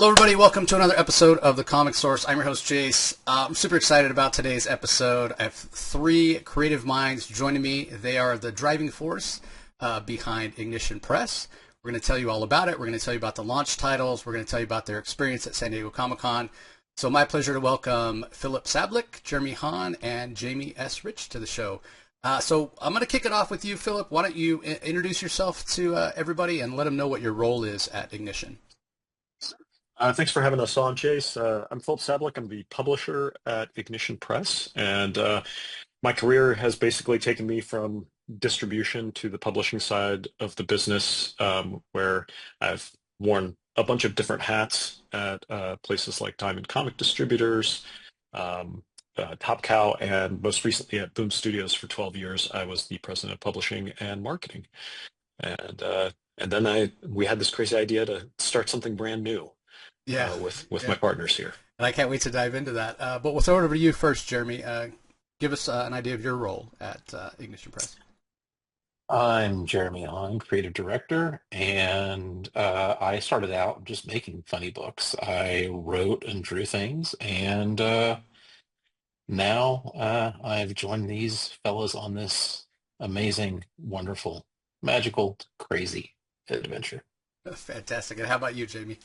Hello, everybody. Welcome to another episode of The Comic Source. I'm your host, Jace. I'm super excited about today's episode. I have three creative minds joining me. They are the driving force behind Ignition Press. We're going to tell you all about it. We're going to tell you about the launch titles. We're going to tell you about their experience at San Diego Comic-Con. So my pleasure to welcome Filip Sablik, Jeremy Haun, and Jamie S. Rich to the show. So I'm going to kick it off with you, Filip. Why don't you introduce yourself to everybody and let them know what your role is at Ignition. Thanks for having us on, Jace. I'm Filip Sablik. I'm the publisher at Ignition Press, and my career has basically taken me from distribution to the publishing side of the business, where I've worn a bunch of different hats at places like Diamond Comic Distributors, Top Cow, and most recently at Boom Studios for 12 years. I was the president of publishing and marketing, and then we had this crazy idea to start something brand new Yeah, with my yeah. partners here. And I can't wait to dive into that. But we'll throw it over to you first, Jeremy. Give us an idea of your role at Ignition Press. I'm Jeremy Haun, creative director, and I started out just making funny books. I wrote and drew things, and now I've joined these fellows on this amazing, wonderful, magical, crazy adventure. Fantastic. And how about you, Jamie?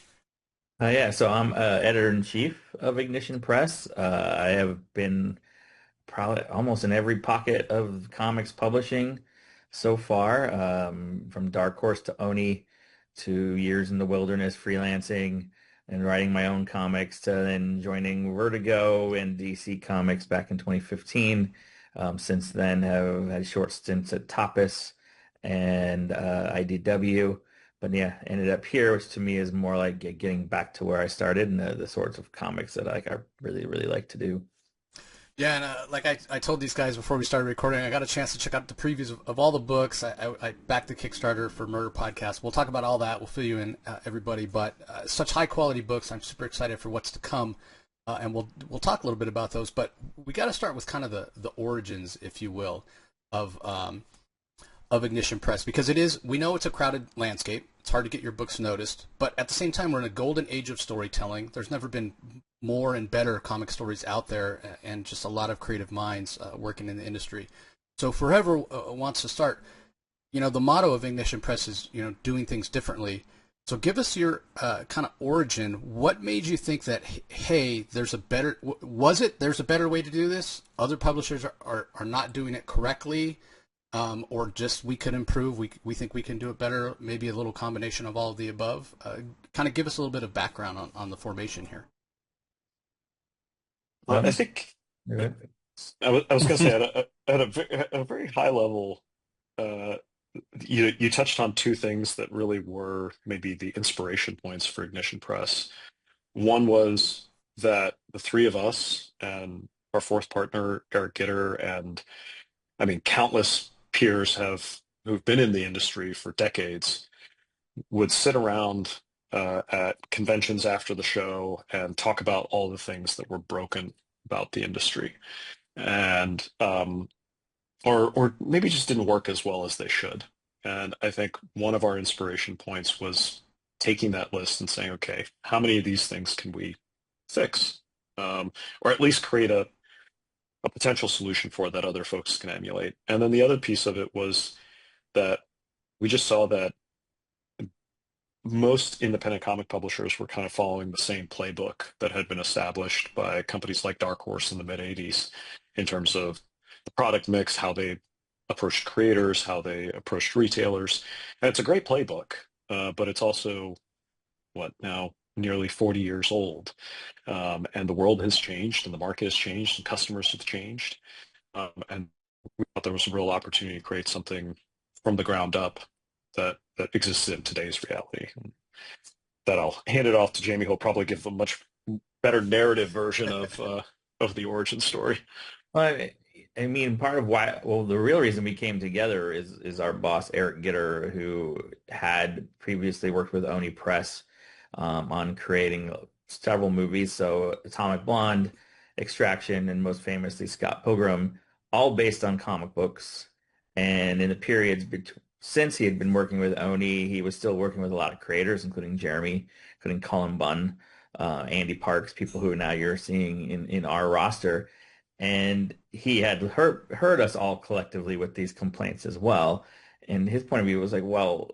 So I'm editor-in-chief of Ignition Press. I have been probably almost in every pocket of comics publishing so far, from Dark Horse to Oni to years in the wilderness freelancing and writing my own comics to then joining Vertigo and DC Comics back in 2015. Since then, have had short stints at Tapas and IDW. But yeah, ended up here, which to me is more like getting back to where I started and the sorts of comics that I really, really like to do. Yeah, and like I told these guys before we started recording, I got a chance to check out the previews of all the books. I backed the Kickstarter for Murder Podcast. We'll talk about all that. We'll fill you in, everybody. But such high-quality books. I'm super excited for what's to come, and we'll talk a little bit about those. But we got to start with kind of the origins, if you will, of Ignition Press, because we know it's a crowded landscape. It's hard to get your books noticed, but at the same time, we're in a golden age of storytelling. There's never been more and better comic stories out there, and just a lot of creative minds working in the industry. So for whoever wants to start, the motto of Ignition Press is, doing things differently. So give us your kind of origin. What made you think that, hey, there's a better way to do this? Other publishers are not doing it correctly. Or just we could improve. We think we can do it better. Maybe a little combination of all of the above. Kind of give us a little bit of background on the formation here. I think I was going to say at a very high level, you touched on two things that really were maybe the inspiration points for Ignition Press. One was that the three of us and our fourth partner, Eric Gitter, and I mean countless peers who've been in the industry for decades would sit around at conventions after the show and talk about all the things that were broken about the industry, and or maybe just didn't work as well as they should. And I think one of our inspiration points was taking that list and saying, okay, how many of these things can we fix, or at least create a potential solution for that other folks can emulate. And then the other piece of it was that we just saw that most independent comic publishers were kind of following the same playbook that had been established by companies like Dark Horse in the mid-'80s in terms of the product mix, how they approached creators, how they approached retailers. And it's a great playbook, but it's also, now, nearly 40 years old. And the world has changed, and the market has changed, and customers have changed. And we thought there was a real opportunity to create something from the ground up that exists in today's reality. That I'll hand it off to Jamie, who'll probably give a much better narrative version of the origin story. Well, I mean, part of the real reason we came together is our boss, Eric Gitter, who had previously worked with Oni Press on creating several movies. So Atomic Blonde, Extraction, and most famously Scott Pilgrim, all based on comic books. And in the periods since he had been working with Oni, he was still working with a lot of creators, including Jeremy, including Cullen Bunn, Andy Parks, people who now you're seeing in our roster. And he had heard us all collectively with these complaints as well. And his point of view was like, well,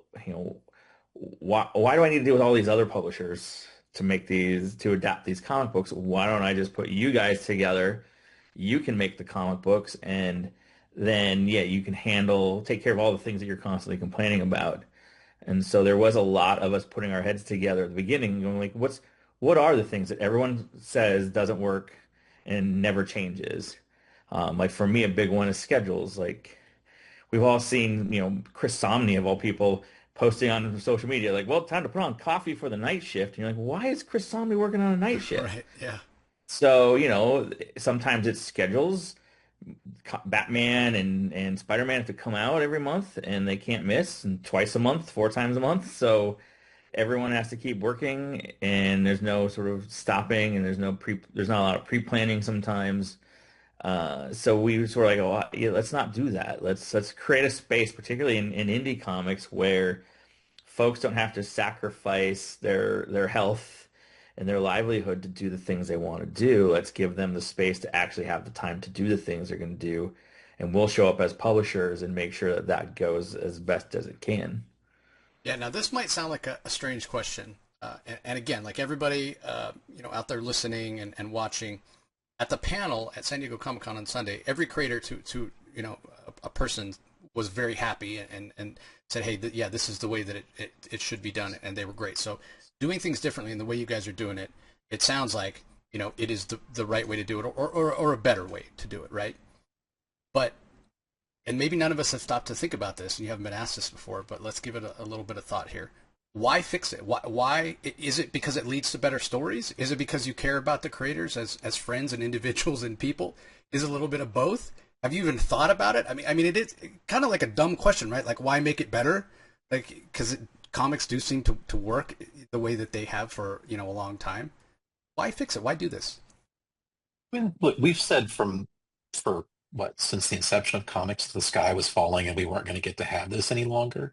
why do I need to deal with all these other publishers to adapt these comic books? Why don't I just put you guys together? You can make the comic books, and then yeah, you can take care of all the things that you're constantly complaining about. And so there was a lot of us putting our heads together at the beginning, going like, what are the things that everyone says doesn't work and never changes? Like for me, a big one is schedules. Like we've all seen, Chris Somney of all people posting on social media, like, well, time to put on coffee for the night shift. And you're like, why is Chris Somney working on a night shift? Right. Yeah. So, sometimes it's schedules. Batman and Spider-Man have to come out every month and they can't miss, and twice a month, four times a month. So everyone has to keep working and there's no sort of stopping, and there's not a lot of pre-planning sometimes. So we sort of like, oh, yeah, let's not do that. Let's create a space, particularly in indie comics, where folks don't have to sacrifice their health and their livelihood to do the things they want to do. Let's give them the space to actually have the time to do the things they're going to do, and we'll show up as publishers and make sure that that goes as best as it can. Yeah. Now this might sound like a strange question, and again, like everybody, out there listening and watching, at the panel at San Diego Comic Con on Sunday, every creator to a person was very happy and said, hey, yeah, this is the way that it should be done, and they were great. So doing things differently in the way you guys are doing it, it sounds like it is the right way to do it, or a better way to do it, right? But and maybe none of us have stopped to think about this, and you haven't been asked this before, but let's give it a little bit of thought here. Why fix it? Why is it because it leads to better stories? Is it because you care about the creators as friends and individuals and people? Is it a little bit of both? Have you even thought about it? I mean, it is kind of like a dumb question, right? Like, why make it better? Like, because comics do seem to work the way that they have for a long time. Why fix it? Why do this? I mean, look, we've said for what, since the inception of comics, the sky was falling and we weren't going to get to have this any longer.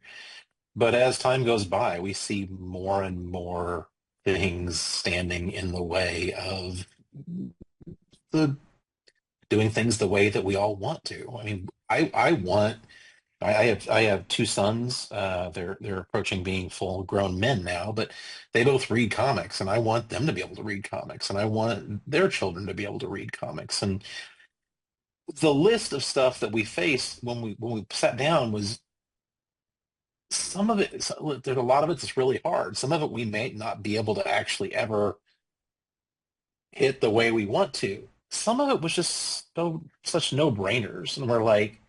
But as time goes by, we see more and more things standing in the way of the doing things the way that we all want to. I mean, I have two sons. They're approaching being full grown men now, but they both read comics, and I want them to be able to read comics, and I want their children to be able to read comics. And the list of stuff that we faced when we sat down was some of it. There's a lot of it that's really hard. Some of it we may not be able to actually ever hit the way we want to. Some of it was just such no-brainers, and we're like,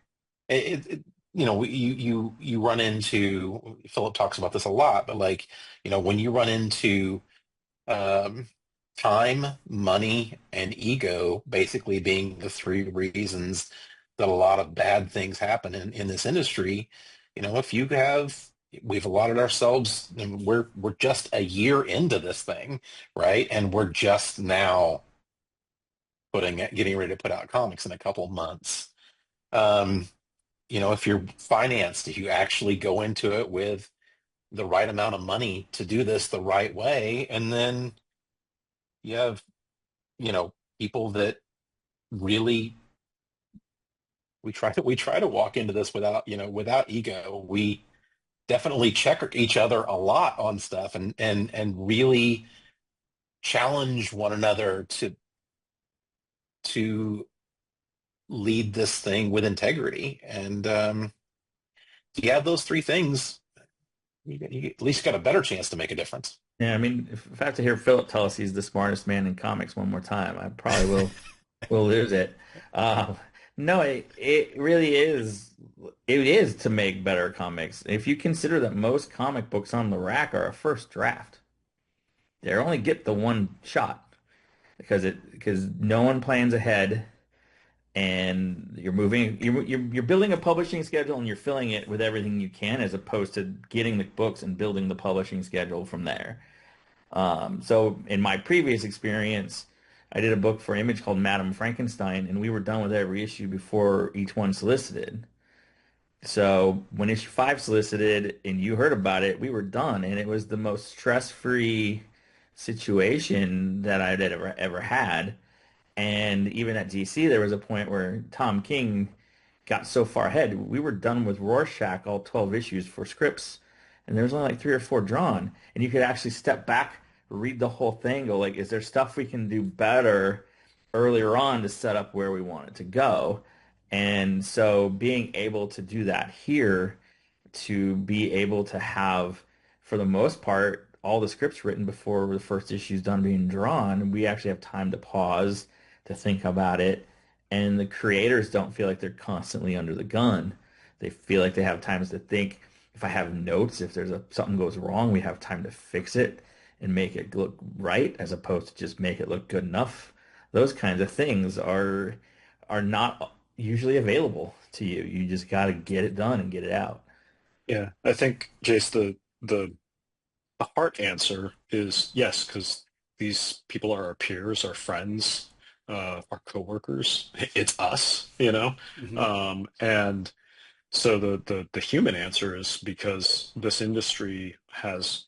you run into, Philip talks about this a lot, but like, when you run into um, time, money, and ego basically being the three reasons that a lot of bad things happen in this industry, if you have, we've allotted ourselves, and we're just a year into this thing, right? And we're just now getting ready to put out comics in a couple of months. Um, if you're financed, if you actually go into it with the right amount of money to do this the right way, and then you have, people that really, we try to walk into this without ego. We definitely check each other a lot on stuff, and really challenge one another to lead this thing with integrity. And if you have those three things, you at least got a better chance to make a difference. Yeah, I mean, if I have to hear Philip tell us he's the smartest man in comics one more time, I probably will lose it. Uh, no, it really is. It is to make better comics. If you consider that most comic books on the rack are a first draft, they only get the one shot because no one plans ahead, and you're building a publishing schedule and you're filling it with everything you can, as opposed to getting the books and building the publishing schedule from there. So in my previous experience, I did a book for Image called Madam Frankenstein, and we were done with every issue before each one solicited. So when issue 5 solicited and you heard about it, we were done, and it was the most stress-free situation that I'd ever had. And even at DC, there was a point where Tom King got so far ahead. We were done with Rorschach, all 12 issues for scripts, and there was only like 3 or 4 drawn. And you could actually step back, read the whole thing, go like, is there stuff we can do better earlier on to set up where we want it to go? And so being able to do that here, to be able to have, for the most part, all the scripts written before the first issue is done being drawn, we actually have time to pause, to think about it, and the creators don't feel like they're constantly under the gun. They feel like they have times to think. If I have notes, if something goes wrong, we have time to fix it and make it look right, as opposed to just make it look good enough. Those kinds of things are not usually available to you. You just got to get it done and get it out. Yeah, I think, Jace, the heart answer is yes, because these people are our peers, our friends, our coworkers. It's us, you know? Hmm. And so the human answer is because this industry has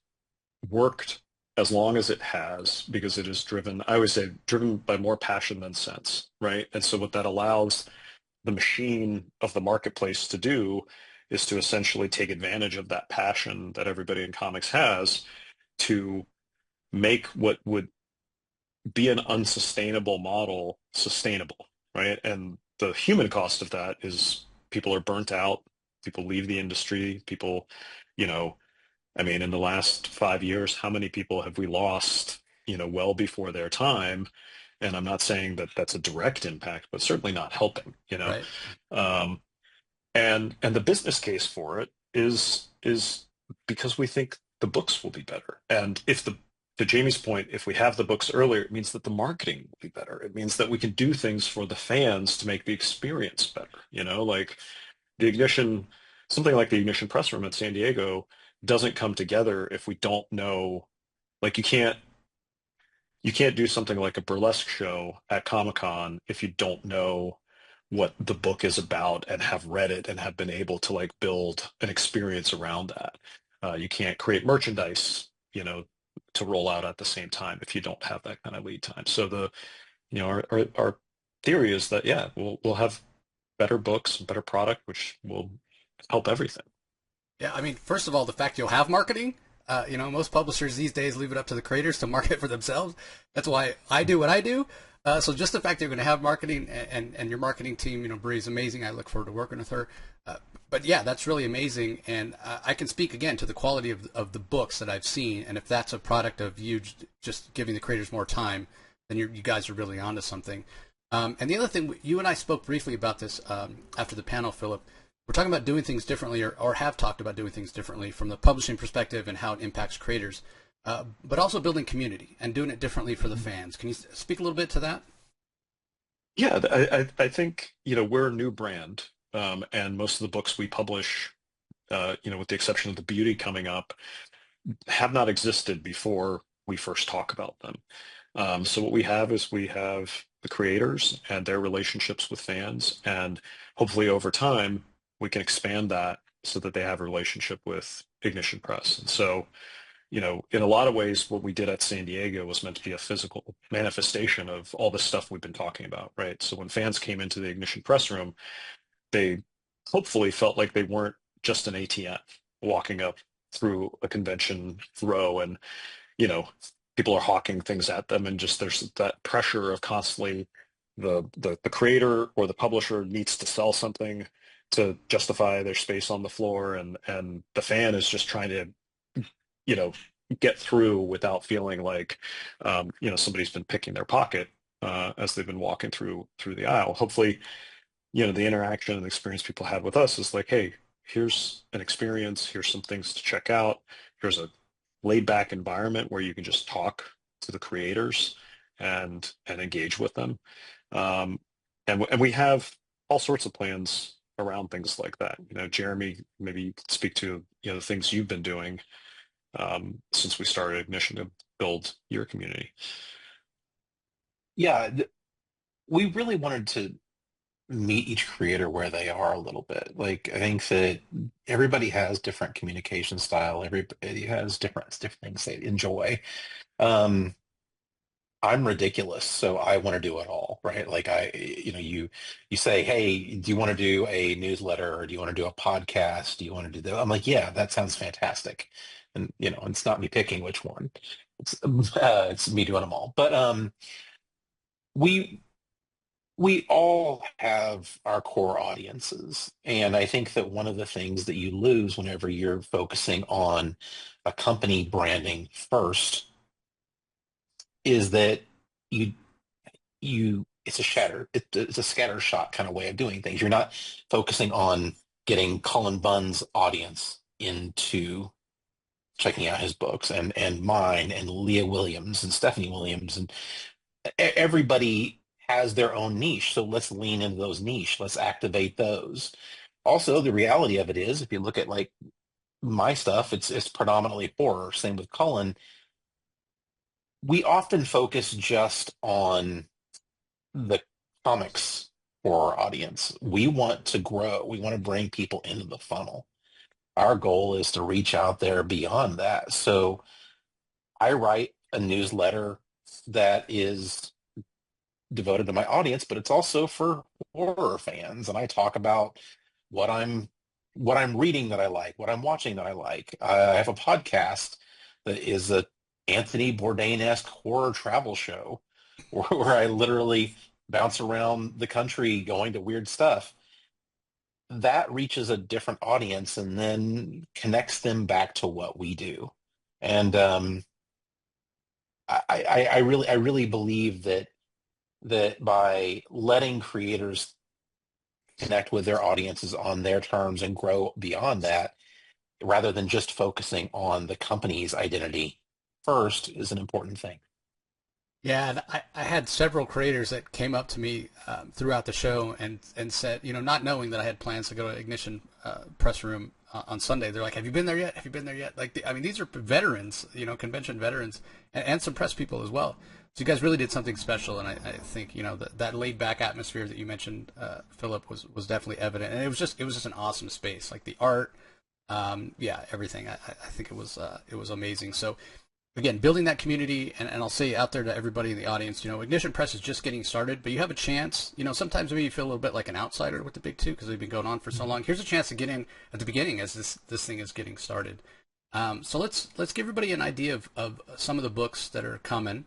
worked as long as it has, because it is driven, I always say, driven by more passion than sense, right? And so what that allows the machine of the marketplace to do is to essentially take advantage of that passion that everybody in comics has to make what would be an unsustainable model sustainable, right? And the human cost of that is people are burnt out, people leave the industry, people, you know, I mean, in the last 5 years, how many people have we lost, well before their time? And I'm not saying that that's a direct impact, but certainly not helping. Right. Um, and the business case for it is because we think the books will be better. And if to Jamie's point, if we have the books earlier, it means that the marketing will be better. It means that we can do things for the fans to make the experience better. Like the Ignition, something like the Ignition press room at San Diego doesn't come together if we don't know, like you can't do something like a burlesque show at Comic-Con if you don't know what the book is about and have read it and have been able to like build an experience around that. You can't create merchandise, to roll out at the same time if you don't have that kind of lead time. So our theory is that, yeah, we'll have better books, better product, which will help everything. Yeah, I mean, first of all, the fact you'll have marketing, most publishers these days leave it up to the creators to market for themselves. That's why I do what I do. So just the fact that you're going to have marketing and your marketing team, Bree is amazing. I look forward to working with her. But yeah, that's really amazing. And I can speak again to the quality of the books that I've seen. And if that's a product of you just giving the creators more time, then you guys are really onto something. And the other thing, you and I spoke briefly about this after the panel, Philip. We're talking about doing things differently, or have talked about doing things differently from the publishing perspective and how it impacts creators, but also building community and doing it differently for the fans. Can you speak a little bit to that? Yeah, I think, we're a new brand, and most of the books we publish, with the exception of the beauty coming up, have not existed before we first talk about them. So what we have is we have the creators and their relationships with fans, and hopefully over time we can expand that so that they have a relationship with Ignition Press. And so, in a lot of ways, what we did at San Diego was meant to be a physical manifestation of all the stuff we've been talking about, right? So when fans came into the Ignition Press room, they hopefully felt like they weren't just an ATM walking up through a convention row and, you know, people are hawking things at them, and just there's that pressure of constantly the creator or the publisher needs to sell something to justify their space on the floor, and the fan is just trying to, you know, get through without feeling like, somebody's been picking their pocket as they've been walking through the aisle. Hopefully, the interaction and the experience people had with us is like, hey, here's an experience, here's some things to check out, here's a laid back environment where you can just talk to the creators and engage with them. Um, and we have all sorts of plans around things like that. Jeremy, maybe you could speak to, the things you've been doing since we started Ignition to build your community. Yeah, we really wanted to meet each creator where they are a little bit. Like, I think that everybody has different communication style. Everybody has different things they enjoy. Um, I'm ridiculous, so I want to do it all, right? Like you say, hey, do you want to do a newsletter or do you want to do a podcast? Do you want to do that? I'm like, yeah, that sounds fantastic. And it's not me picking which one. It's me doing them all. But we we all have our core audiences, and I think that one of the things that you lose whenever you're focusing on a company branding first is that you it's a scatter shot kind of way of doing things. You're not focusing on getting Colin Bunn's audience into checking out his books and mine and Leah Williams and Stephanie Williams and everybody has their own niche. So let's lean into those niche. Let's activate those. Also, the reality of it is, if you look at like my stuff, it's predominantly horror. Same with Colin. We often focus just on the comics for our audience. We want to grow. We want to bring people into the funnel. Our goal is to reach out there beyond that. So I write a newsletter that is devoted to my audience, but it's also for horror fans. And I talk about what I'm reading that I like, what I'm watching that I like. I have a podcast that is a Anthony Bourdain-esque horror travel show where I literally bounce around the country going to weird stuff. That reaches a different audience and then connects them back to what we do. And I really believe that by letting creators connect with their audiences on their terms and grow beyond that, rather than just focusing on the company's identity first, is an important thing. Yeah, and I had several creators that came up to me throughout the show and said, not knowing that I had plans to go to Ignition press room on Sunday, they're like, "Have you been there yet? Have you been there yet?" Like, these are veterans, convention veterans, and some press people as well. So you guys really did something special, and I think that laid back atmosphere that you mentioned, Philip, was definitely evident, and it was just an awesome space, like the art, yeah, everything. I think it was amazing. So again, building that community, and I'll say out there to everybody in the audience, Ignition Press is just getting started, but you have a chance. Sometimes maybe you feel a little bit like an outsider with the big two because they've been going on for so long. Here's a chance to get in at the beginning as this thing is getting started. So let's give everybody an idea of some of the books that are coming.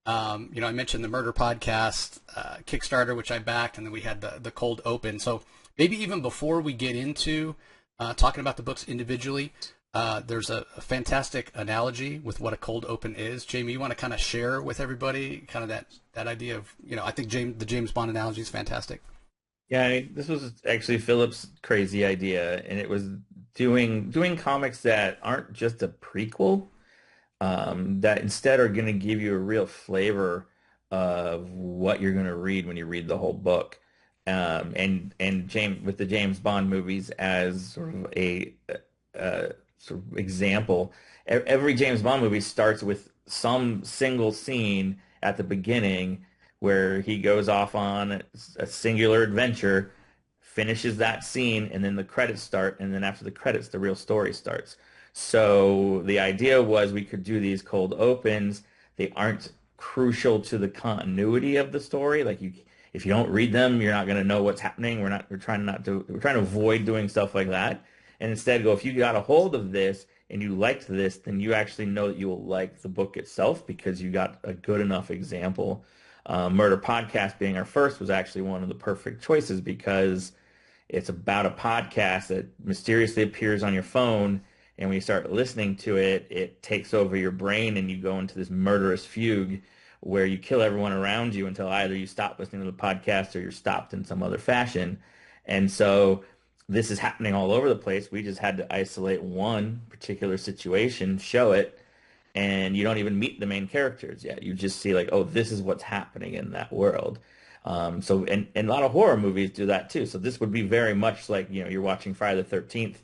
I mentioned the Murder Podcast, Kickstarter, which I backed, and then we had the cold open. So maybe even before we get into talking about the books individually, there's a fantastic analogy with what a cold open is. Jamie, you want to kind of share with everybody kind of that idea of, I think the James Bond analogy is fantastic. Yeah, this was actually Philip's crazy idea, and it was doing comics that aren't just a prequel, that instead are going to give you a real flavor of what you're going to read when you read the whole book. And James, with the James Bond movies as sort of a sort of example, every James Bond movie starts with some single scene at the beginning where he goes off on a singular adventure, finishes that scene, and then the credits start, and then after the credits, the real story starts. So the idea was we could do these cold opens. They aren't crucial to the continuity of the story. Like if you don't read them, you're not going to know what's happening. We're trying to avoid doing stuff like that. And instead go, if you got a hold of this and you liked this, then you actually know that you will like the book itself because you got a good enough example. Murder Podcast being our first was actually one of the perfect choices because it's about a podcast that mysteriously appears on your phone, and when you start listening to it, it takes over your brain and you go into this murderous fugue where you kill everyone around you until either you stop listening to the podcast or you're stopped in some other fashion. And so this is happening all over the place. We just had to isolate one particular situation, show it, and you don't even meet the main characters yet. You just see like, oh, this is what's happening in that world. And a lot of horror movies do that too. So this would be very much like, you're watching Friday the 13th.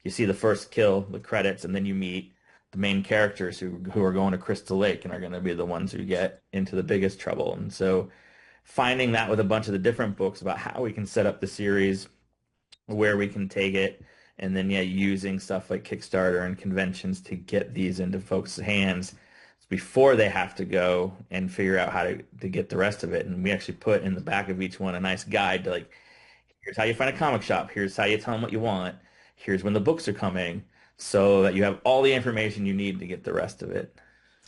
You see the first kill, the credits, and then you meet the main characters who are going to Crystal Lake and are going to be the ones who get into the biggest trouble. And so finding that with a bunch of the different books about how we can set up the series, where we can take it, and then yeah, using stuff like Kickstarter and conventions to get these into folks' hands before they have to go and figure out how to get the rest of it. And we actually put in the back of each one a nice guide to like, here's how you find a comic shop, here's how you tell them what you want, here's when the books are coming, so that you have all the information you need to get the rest of it.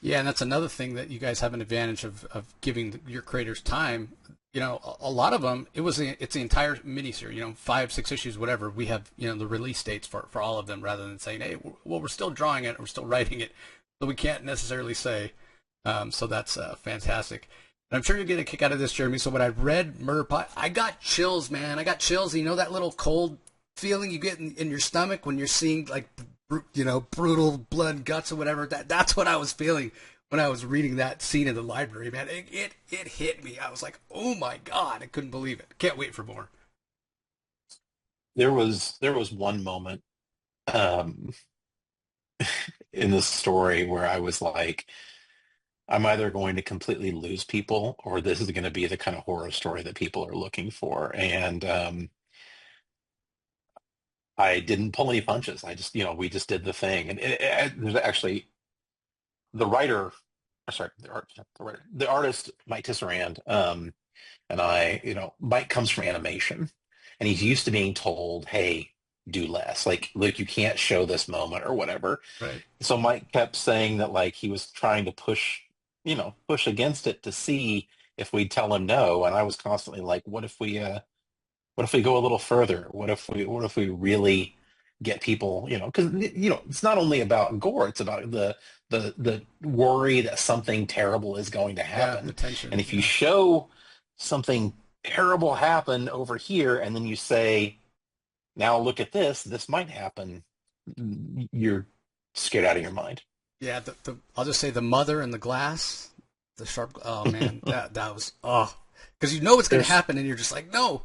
Yeah, and that's another thing that you guys have an advantage of giving your creators time. You know, a lot of them, it's the entire miniseries, you know, 5, 6 issues, whatever. We have, you know, the release dates for all of them rather than saying, hey, well, we're still drawing it, we're still writing it, so we can't necessarily say. So that's fantastic. And I'm sure you'll get a kick out of this, Jeremy. So when I read Murder Pot, I got chills, man. I got chills. You know that little cold feeling you get in your stomach when you're seeing like, you know, brutal blood, guts, or whatever. That's what I was feeling when I was reading that scene in the library, man. It hit me. I was like, oh my God, I couldn't believe it. Can't wait for more. There was one moment in the story where I was like, I'm either going to completely lose people or this is going to be the kind of horror story that people are looking for. And I didn't pull any punches. I just, we just did the thing. And there's actually the writer, sorry, the artist, Mike Tisserand, and Mike comes from animation and he's used to being told, hey, do less. Like, look, you can't show this moment or whatever. Right. So Mike kept saying that like he was trying to push against it to see if we'd tell him no. And I was constantly like, what if we go a little further? What if we really get people, because it's not only about gore, it's about the worry that something terrible is going to happen. Yeah, the tension, and if you show something terrible happen over here and then you say, now look at this might happen, you're scared out of your mind. Yeah, I'll just say the mother and the glass, the sharp. Oh man, that was because you know what's going to happen, and you're just like, no,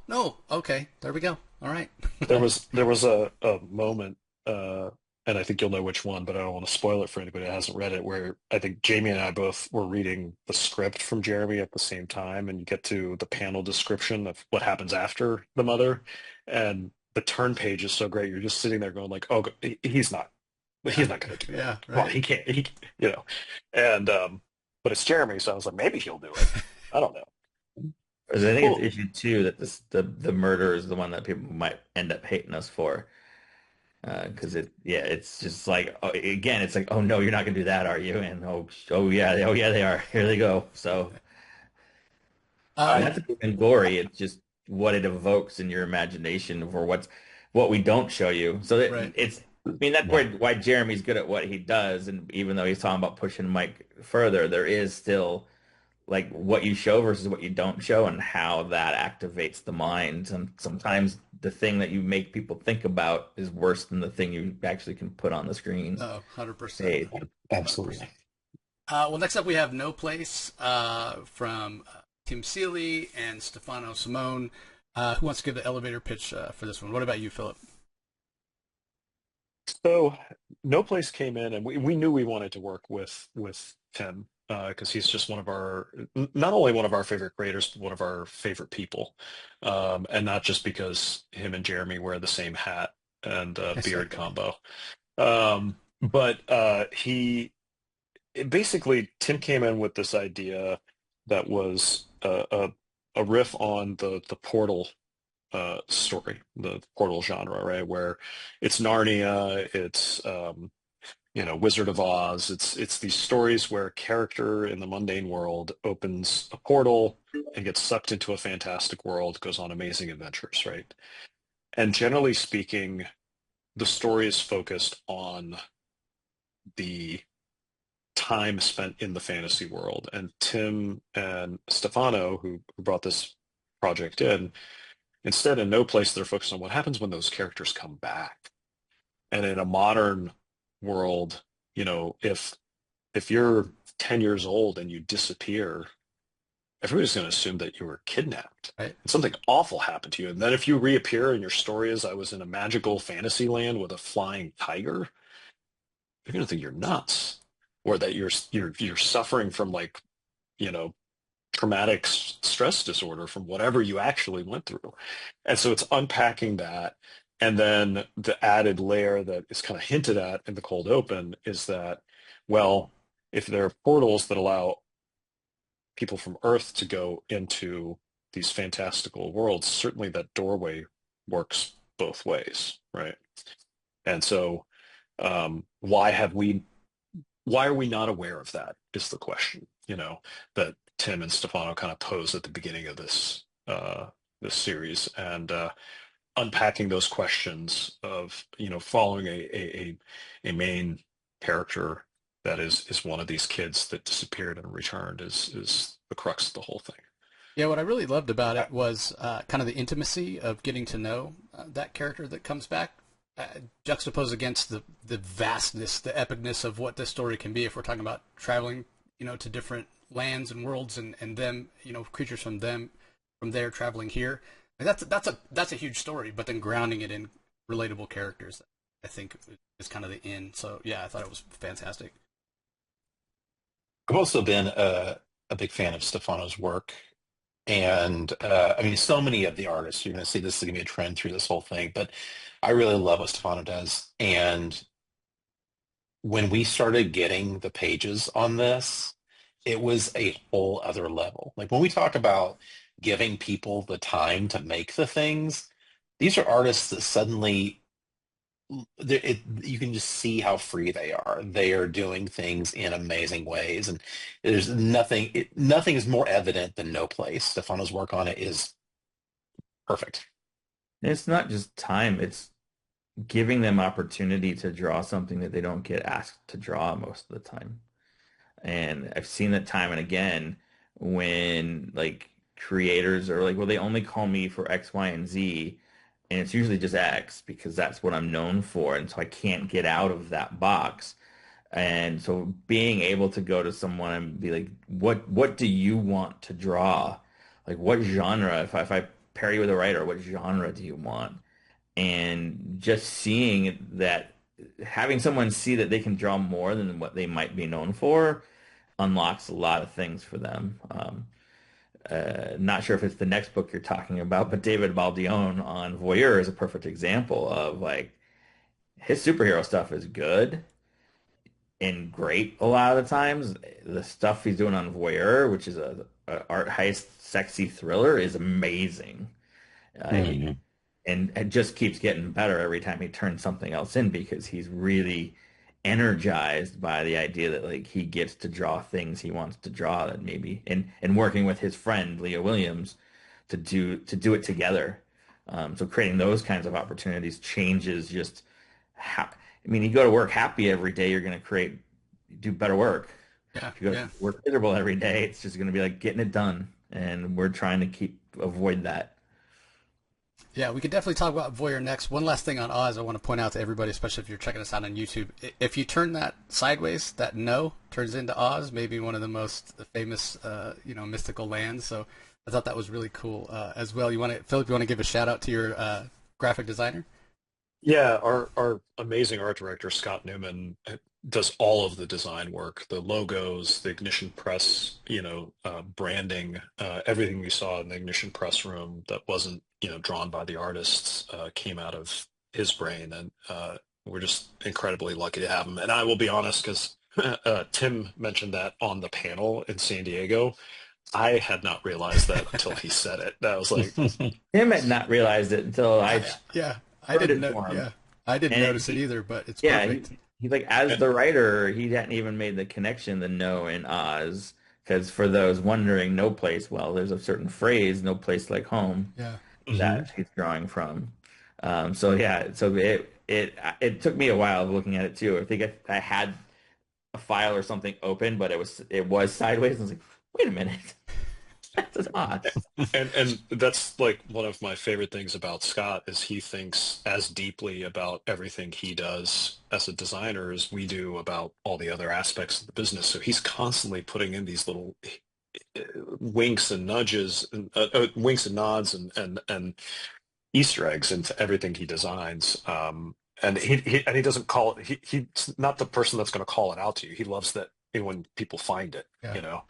okay, there we go. All right. there was a moment, and I think you'll know which one, but I don't want to spoil it for anybody that hasn't read it. Where I think Jamie and I both were reading the script from Jeremy at the same time, and you get to the panel description of what happens after the mother, and the turn page is so great. You're just sitting there going like, oh, he's not going to do that. Yeah, right. Well, he can't. And but it's Jeremy, so I was like, maybe he'll do it. I don't know. I think it's issue 2 that the murder is the one that people might end up hating us for, because it's just like, again, it's like, oh no, you're not gonna do that, are you? And oh yeah, they are. Here they go. So that's even gory. It's just what it evokes in your imagination for what we don't show you. So it's. I mean, that's why Jeremy's good at what he does, and even though he's talking about pushing Mike further, there is still like what you show versus what you don't show and how that activates the mind. And sometimes the thing that you make people think about is worse than the thing you actually can put on the screen. Oh, 100%. Absolutely. Well, next up we have No Place from Tim Seeley and Stefano Simone. Who wants to give the elevator pitch for this one? What about you, Philip? So No Place came in, and we knew we wanted to work with Tim because he's just not only one of our favorite creators, but one of our favorite people, and not just because him and Jeremy wear the same hat and beard combo, but basically Tim came in with this idea that was a riff on the Portal story, the Portal genre, right? Where it's Narnia, it's Wizard of Oz. It's these stories where a character in the mundane world opens a portal and gets sucked into a fantastic world, goes on amazing adventures, right? And generally speaking, the story is focused on the time spent in the fantasy world. And Tim and Stefano, who brought this project in, instead, in No Place, they're focused on what happens when those characters come back. And in a modern world, if you're 10 years old and you disappear, everybody's going to assume that you were kidnapped. Right. And something awful happened to you. And then if you reappear and your story is, I was in a magical fantasy land with a flying tiger, you're going to think you're nuts, or that you're suffering from traumatic stress disorder from whatever you actually went through. And so it's unpacking that. And then the added layer that is kind of hinted at in the cold open is that, well, if there are portals that allow people from Earth to go into these fantastical worlds, certainly that doorway works both ways, right? And so why are we not aware of that is the question, that Tim and Stefano kind of pose at the beginning of this series, and unpacking those questions of following a main character that is one of these kids that disappeared and returned is the crux of the whole thing. Yeah, what I really loved about it was kind of the intimacy of getting to know that character that comes back, juxtaposed against the vastness, the epicness of what this story can be. If we're talking about traveling, to different lands and worlds, and them, creatures from there traveling here. Like that's a huge story. But then grounding it in relatable characters, I think, is kind of the in. So yeah, I thought it was fantastic. I've also been a big fan of Stefano's work. And I mean, so many of the artists, you're going to see this is going to be a trend through this whole thing, but I really love what Stefano does. And when we started getting the pages on this, it was a whole other level. Like when we talk about giving people the time to make the things, these are artists that suddenly you can just see how free they are. They are doing things in amazing ways, and there's nothing is more evident than No Place. Stefano's work on it is perfect. It's not just time, it's giving them opportunity to draw something that they don't get asked to draw most of the time. And I've seen that time and again when like creators are like, well, they only call me for X, Y, and Z. And it's usually just X because that's what I'm known for. And so I can't get out of that box. And so being able to go to someone and be like, what do you want to draw? Like what genre, if I pair you with a writer, what genre do you want? And just seeing that, having someone see that they can draw more than what they might be known for unlocks a lot of things for them. Not sure if it's the next book you're talking about, but David Baldione on Voyeur is a perfect example of like his superhero stuff is good and great a lot of the times. The stuff he's doing on Voyeur, which is a art heist sexy thriller, is amazing. Mhm. And it just keeps getting better every time he turns something else in because he's really energized by the idea that like he gets to draw things he wants to draw that maybe and working with his friend Leah Williams to do it together. So creating those kinds of opportunities changes just how, I mean, you go to work happy every day, you're going to do better work. Yeah, If you go yeah. to work miserable every day, it's just going to be like getting it done. And we're trying to avoid that. Yeah, we could definitely talk about Voyeur next. One last thing on Oz I want to point out to everybody, especially if you're checking us out on YouTube. If you turn that sideways, that no turns into Oz, maybe one of the most famous, mystical lands. So I thought that was really cool as well. Philip, you want to give a shout out to your graphic designer? Yeah, our amazing art director, Scott Newman, does all of the design work, the logos, the Ignition Press, branding, everything we saw in the Ignition Press room that wasn't, drawn by the artists came out of his brain. And we're just incredibly lucky to have him. And I will be honest, because Tim mentioned that on the panel in San Diego. I had not realized that until he said it. That was like, Tim had not realized it until I Yeah, I showed didn't it know. for him. Yeah, I didn't And notice it either, but it's yeah, perfect. he like as the writer, he hadn't even made the connection, the no in Oz. Because for those wondering, no place, well, there's a certain phrase, no place like home, Yeah. Mhm. that he's drawing from. So yeah, so it took me a while looking at it too. I think I had a file or something open, but it was sideways. I was like, wait a minute, that's Oz. and that's like one of my favorite things about Scott is he thinks as deeply about everything he does as a designer as we do about all the other aspects of the business. So he's constantly putting in these little winks and nudges and winks and nods and Easter eggs into everything he designs. And he doesn't call it. He's not the person that's going to call it out to you. He loves that when people find it. Yeah.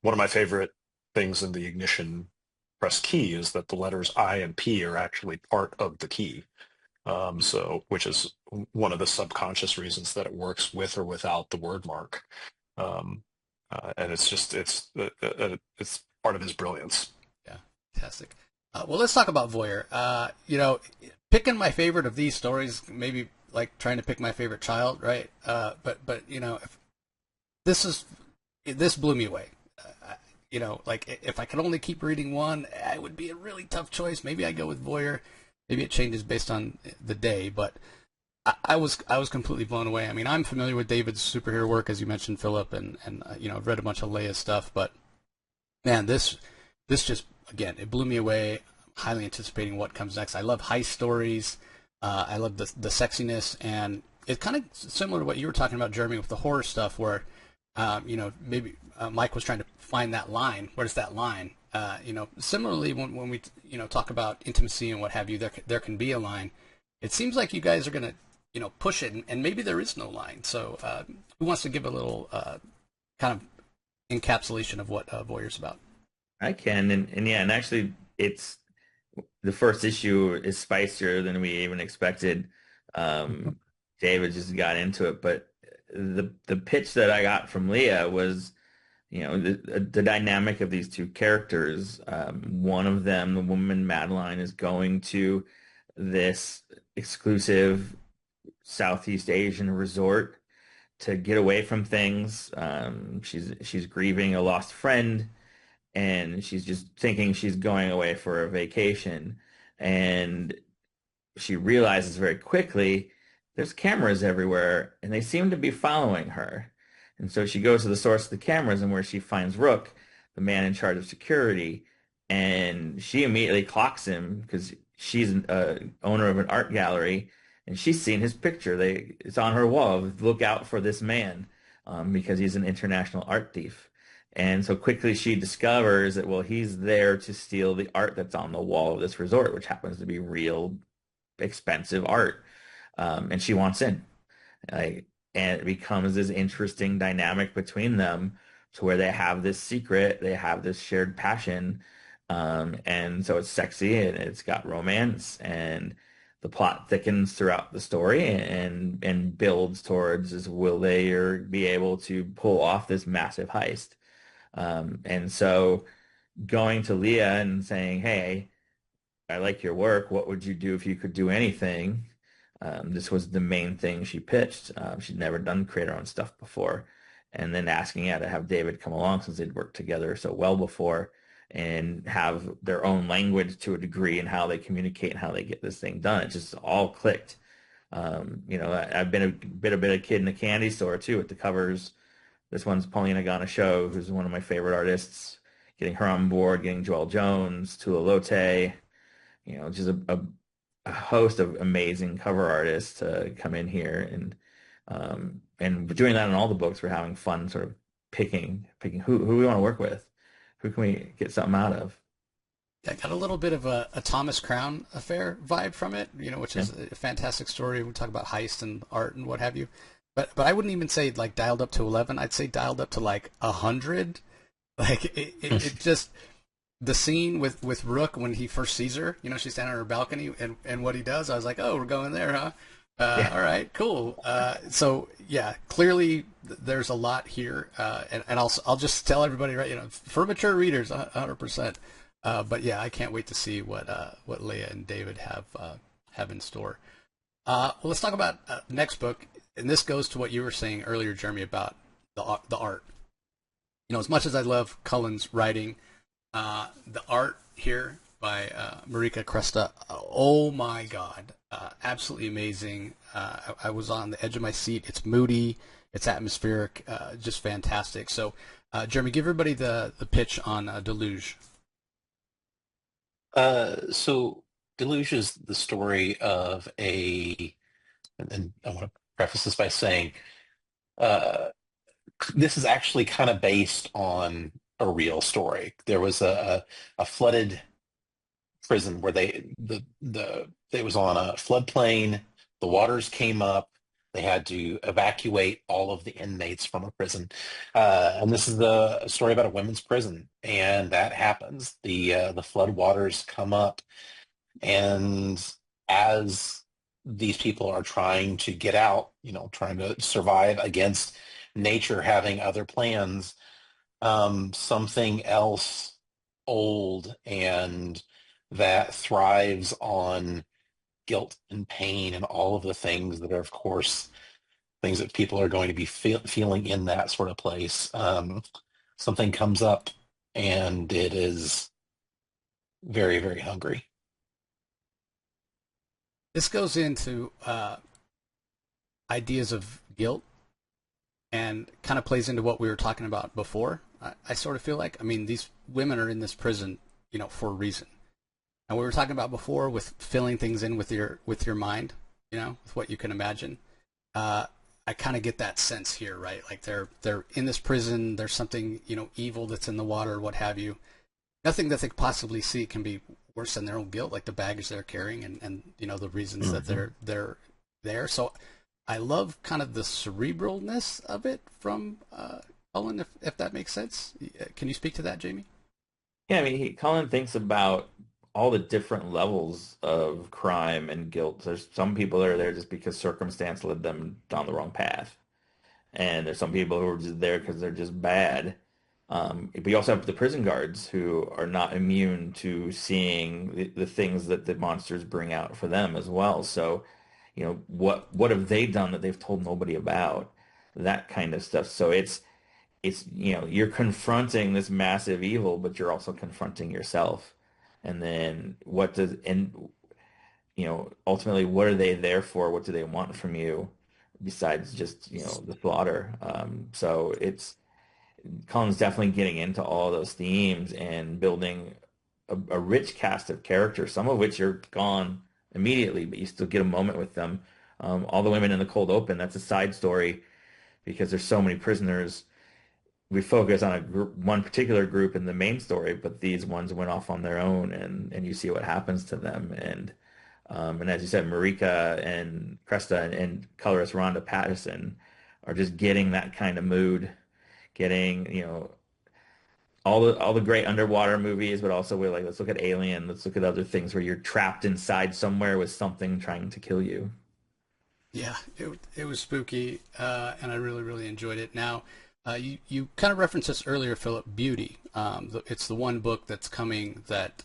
one of my favorite things in the Ignition Press key is that the letters I and P are actually part of the key. So, which is one of the subconscious reasons that it works with or without the word mark. And it's part of his brilliance. Yeah, fantastic. Well, let's talk about Voyeur. Picking my favorite of these stories, maybe like trying to pick my favorite child, right? But this blew me away. Like if I could only keep reading one, it would be a really tough choice. Maybe I go with Voyeur. Maybe it changes based on the day, but I was completely blown away. I mean, I'm familiar with David's superhero work, as you mentioned, Filip, and I've read a bunch of Leia's stuff, but man, this just, again, it blew me away. I'm highly anticipating what comes next. I love heist stories. I love the sexiness, and it's kind of similar to what you were talking about, Jeremy, with the horror stuff, where maybe Mike was trying to find that line. Where's that line? Similarly, when we talk about intimacy and what have you, there can be a line. It seems like you guys are going to push it, and maybe there is no line. So who wants to give a little kind of encapsulation of what Voyeur's about? I can, and actually, it's the first issue is spicier than we even expected. David just got into it, but the pitch that I got from Leah was, the dynamic of these two characters. One of them, the woman Madeline, is going to this exclusive Southeast Asian resort to get away from things. She's grieving a lost friend, and she's just thinking she's going away for a vacation. And she realizes very quickly there's cameras everywhere, and they seem to be following her. And so she goes to the source of the cameras, and where she finds Rook, the man in charge of security, and she immediately clocks him because she's an owner of an art gallery, and she's seen his picture. It's on her wall. Look out for this man, because he's an international art thief. And so quickly she discovers that, well, he's there to steal the art that's on the wall of this resort, which happens to be real expensive art. And she wants in. Like, and it becomes this interesting dynamic between them, to where they have this secret, they have this shared passion, and so it's sexy and it's got romance, and the plot thickens throughout the story and builds towards, is will they or be able to pull off this massive heist. And so going to Leah and saying, hey, I like your work. What would you do if you could do anything? This was the main thing she pitched. She'd never done creator-owned stuff before. And then asking to have David come along, since they'd worked together so well before, and have their own language to a degree in how they communicate and how they get this thing done. It just all clicked. I've been a bit of a kid in a candy store too with the covers. This one's Paulina Ganesho, who's one of my favorite artists. Getting her on board, getting Joel Jones, Tula Lote, just a host of amazing cover artists to come in here, and doing that in all the books. We're having fun sort of picking who we want to work with, who can we get something out of. I got a little bit of a Thomas Crown Affair vibe from it, which is a fantastic story. We talk about heist and art and what have you, but I wouldn't even say like dialed up to 11. I'd say dialed up to like 100. Like it just. The scene with Rook when he first sees her, she's standing on her balcony, and what he does, I was like, oh, we're going there, huh? Yeah. All right, cool. So yeah, clearly there's a lot here, and I'll just tell everybody, right, for mature readers, 100%. But yeah, I can't wait to see what Leia and David have in store. Well, let's talk about next book, and this goes to what you were saying earlier, Jeremy, about the art. As much as I love Cullen's writing. The art here by Marika Cresta, oh my God, absolutely amazing. I was on the edge of my seat. It's moody, it's atmospheric, just fantastic. So, Jeremy, give everybody the pitch on Deluge. So Deluge is the story of and I want to preface this by saying, this is actually kind of based on a real story. There was a flooded prison where they was on a floodplain. The waters came up. They had to evacuate all of the inmates from a prison. And this is the story about a women's prison. And that happens. The flood waters come up. And as these people are trying to get out, trying to survive against nature having other plans, something else old and that thrives on guilt and pain and all of the things that are, of course, things that people are going to be feeling in that sort of place. Something comes up and it is very, very hungry. This goes into ideas of guilt and kind of plays into what we were talking about before. I sort of feel like, I mean, these women are in this prison, for a reason. And we were talking about before with filling things in with your mind, with what you can imagine. I kind of get that sense here, right? Like they're in this prison. There's something, evil that's in the water, what have you. Nothing that they could possibly see can be worse than their own guilt, like the baggage they're carrying and the reasons that they're there. So I love kind of the cerebralness of it from Cullen, if that makes sense. Can you speak to that, Jamie? Yeah, I mean, Cullen thinks about all the different levels of crime and guilt. There's some people that are there just because circumstance led them down the wrong path. And there's some people who are just there because they're just bad. But you also have the prison guards who are not immune to seeing the things that the monsters bring out for them as well. So, what have they done that they've told nobody about? That kind of stuff. So it's you're confronting this massive evil, but you're also confronting yourself. And then ultimately, what are they there for? What do they want from you besides just, the slaughter? So Colin's definitely getting into all those themes and building a rich cast of characters, some of which are gone immediately, but you still get a moment with them. All the women in the cold open, that's a side story because there's so many prisoners. We focus on one particular group in the main story, but these ones went off on their own, and you see what happens to them. And as you said, Marika and Cresta and colorist Rhonda Patterson are just getting that kind of mood, getting, all the great underwater movies, but also we're like, let's look at Alien, let's look at other things where you're trapped inside somewhere with something trying to kill you. Yeah, it was spooky, and I really, really enjoyed it. Now, you kind of referenced this earlier, Philip. Beauty. It's the one book that's coming that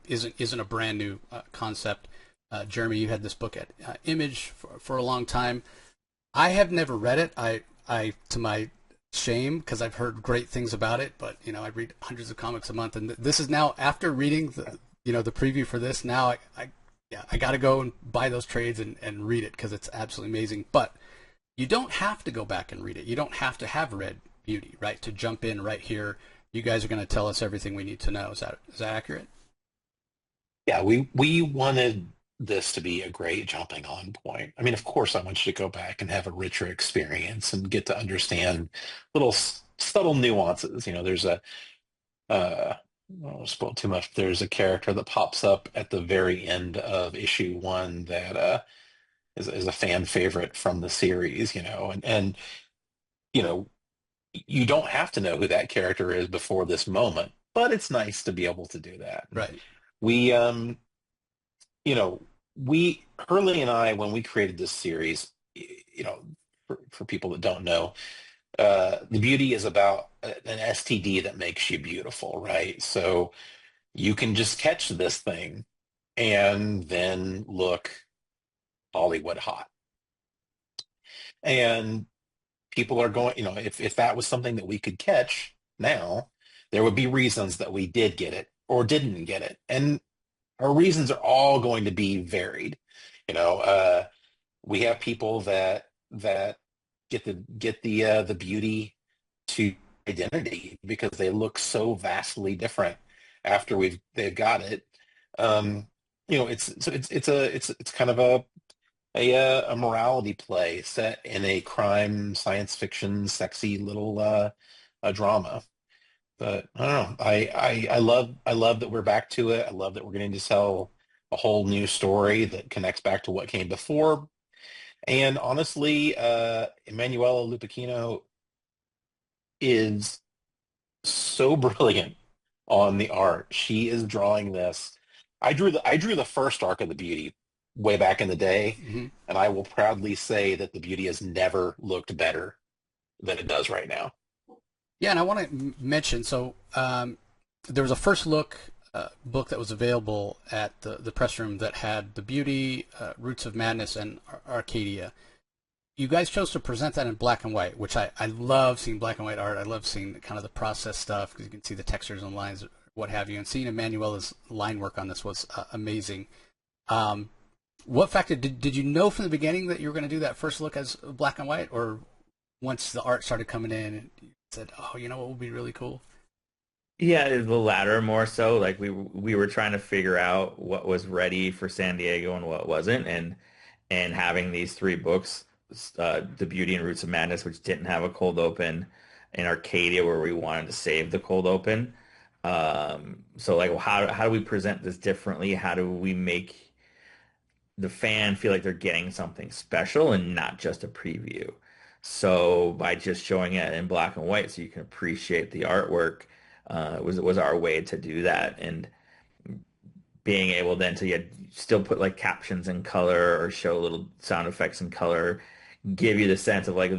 isn't a brand new concept. Jeremy, you had this book at Image for a long time. I have never read it. I to my shame, because I've heard great things about it, but I read hundreds of comics a month, and this is now after reading the preview for this. Now I got to go and buy those trades and read it because it's absolutely amazing. But you don't have to go back and read it. You don't have to have read Beauty, right, to jump in right here. You guys are going to tell us everything we need to know. Is that accurate? Yeah, we wanted this to be a great jumping on point. I mean, of course, I want you to go back and have a richer experience and get to understand little subtle nuances. There's I won't spoil too much. There's a character that pops up at the very end of issue 1 that is a fan favorite from the series, and you don't have to know who that character is before this moment, but it's nice to be able to do that. Right. We, Hurley and I, when we created this series, for people that don't know, the beauty is about an STD that makes you beautiful, right? So you can just catch this thing and then look Hollywood hot. And people are going, if that was something that we could catch now, there would be reasons that we did get it or didn't get it. And our reasons are all going to be varied. We have people that get the beauty to identity because they look so vastly different after they've got it. It's kind of a morality play set in a crime science fiction sexy little a drama. But I don't know. I love that we're back to it. I love that we're getting to tell a whole new story that connects back to what came before. And honestly, Emanuela Lupacchino is so brilliant on the art. She is drawing this. I drew the first arc of the Beauty way back in the day, Hmm. and I will proudly say that the Beauty has never looked better than it does right now. Yeah, and I want to mention, so there was a first look book that was available at the press room that had the Beauty, Roots of Madness, and Arcadia. You guys chose to present that in black and white, which I love seeing black and white art. I love seeing kind of the process stuff because you can see the textures and lines, what have you. And seeing Emanuela's line work on this was amazing. Um, what factor did you know from the beginning that you were going to do that first look as black and white, or once the art started coming in, you said, "Oh, you know what would be really cool"? Yeah, the latter more so. Like we were trying to figure out what was ready for San Diego and what wasn't, and having these three books, The Beauty and Roots of Madness, which didn't have a cold open, and Arcadia, where we wanted to save the cold open. So like, how do we present this differently? How do we make the fan feel like they're getting something special and not just a preview? So by just showing it in black and white, so you can appreciate the artwork, was our way to do that. And being able then to still put like captions in color or show little sound effects in color, give you the sense of like